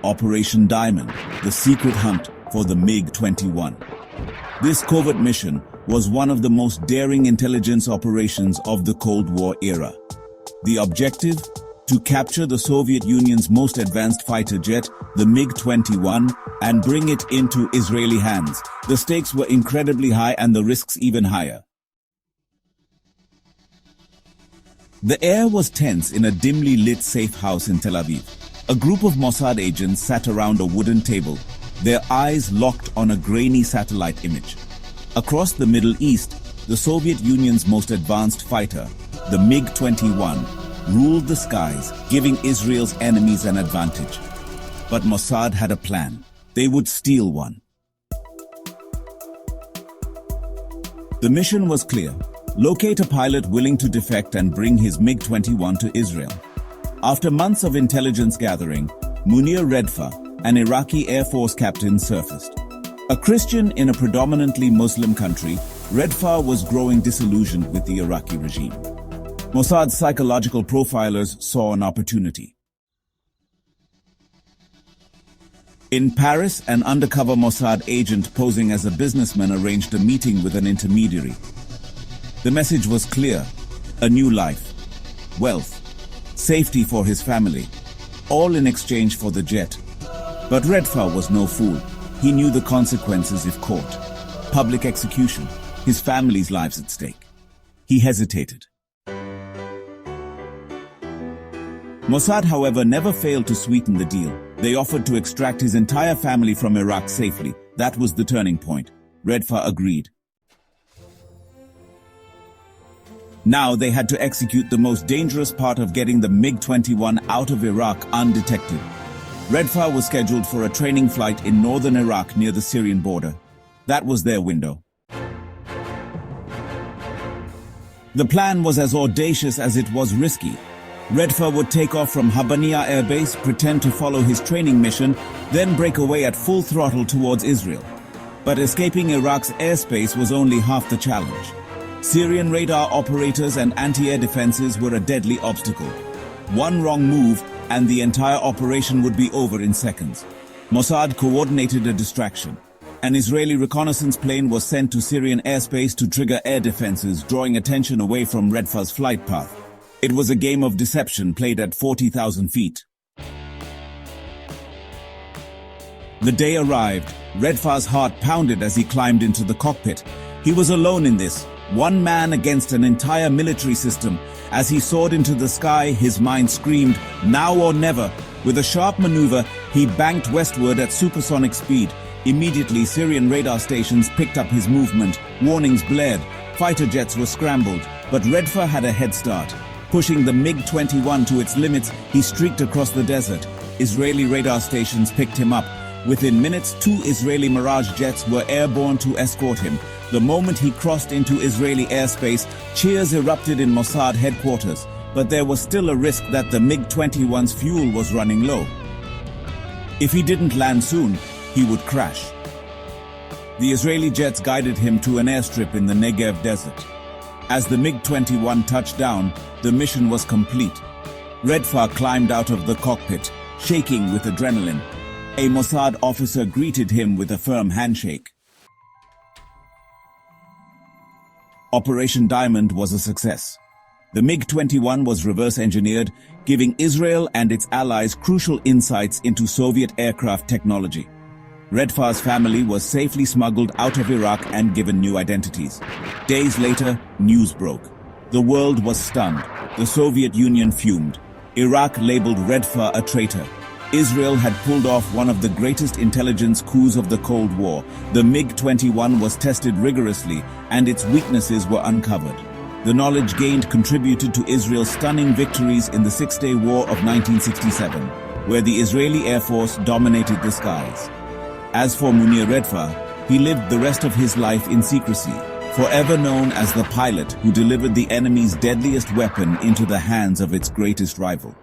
Operation Diamond, the secret hunt for the MiG-21. This covert mission was one of the most daring intelligence operations of the Cold War era. The objective? To capture the Soviet Union's most advanced fighter jet, the MiG-21, and bring it into Israeli hands. The stakes were incredibly high and the risks even higher. The air was tense in a dimly lit safe house in Tel Aviv. A group of Mossad agents sat around a wooden table, their eyes locked on a grainy satellite image. Across the Middle East, the Soviet Union's most advanced fighter, the MiG-21, ruled the skies, giving Israel's enemies an advantage. But Mossad had a plan. They would steal one. The mission was clear. Locate a pilot willing to defect and bring his MiG-21 to Israel. After months of intelligence gathering, Munir Redfa, an Iraqi Air Force captain, surfaced. A Christian in a predominantly Muslim country, Redfa was growing disillusioned with the Iraqi regime. Mossad's psychological profilers saw an opportunity. In Paris, an undercover Mossad agent posing as a businessman arranged a meeting with an intermediary. The message was clear: a new life, wealth, safety for his family, all in exchange for the jet. But Redfa was no fool. He knew the consequences if caught. Public execution, his family's lives at stake. He hesitated. Mossad, however, never failed to sweeten the deal. They offered to extract his entire family from Iraq safely. That was the turning point. Redfa agreed. Now they had to execute the most dangerous part of getting the MiG-21 out of Iraq undetected. Redfa was scheduled for a training flight in northern Iraq near the Syrian border. That was their window. The plan was as audacious as it was risky. Redfa would take off from Habaniya Air Base, pretend to follow his training mission, then break away at full throttle towards Israel. But escaping Iraq's airspace was only half the challenge. Syrian radar operators and anti-air defenses were a deadly obstacle. One wrong move and the entire operation would be over in seconds. Mossad coordinated a distraction. An Israeli reconnaissance plane was sent to Syrian airspace to trigger air defenses, drawing attention away from Redfa's flight path. It was a game of deception played at 40,000 feet. The day arrived. Redfa's heart pounded as he climbed into the cockpit. He was alone in this, one man against an entire military system. As he soared into the sky, his mind screamed, now or never. With a sharp maneuver, he banked westward at supersonic speed. Immediately, Syrian radar stations picked up his movement. Warnings blared. Fighter jets were scrambled. But Redfa had a head start. Pushing the MiG-21 to its limits, he streaked across the desert. Israeli radar stations picked him up. Within minutes, 2 Israeli Mirage jets were airborne to escort him. The moment he crossed into Israeli airspace, cheers erupted in Mossad headquarters, but there was still a risk that the MiG-21's fuel was running low. If he didn't land soon, he would crash. The Israeli jets guided him to an airstrip in the Negev desert. As the MiG-21 touched down, the mission was complete. Redfa climbed out of the cockpit, shaking with adrenaline. A Mossad officer greeted him with a firm handshake. Operation Diamond was a success. The MiG-21 was reverse-engineered, giving Israel and its allies crucial insights into Soviet aircraft technology. Redfa's family was safely smuggled out of Iraq and given new identities. Days later, news broke. The world was stunned. The Soviet Union fumed. Iraq labeled Redfa a traitor. Israel had pulled off one of the greatest intelligence coups of the Cold War. The MiG-21 was tested rigorously, and its weaknesses were uncovered. The knowledge gained contributed to Israel's stunning victories in the Six-Day War of 1967, where the Israeli Air Force dominated the skies. As for Munir Redfa, he lived the rest of his life in secrecy, forever known as the pilot who delivered the enemy's deadliest weapon into the hands of its greatest rival.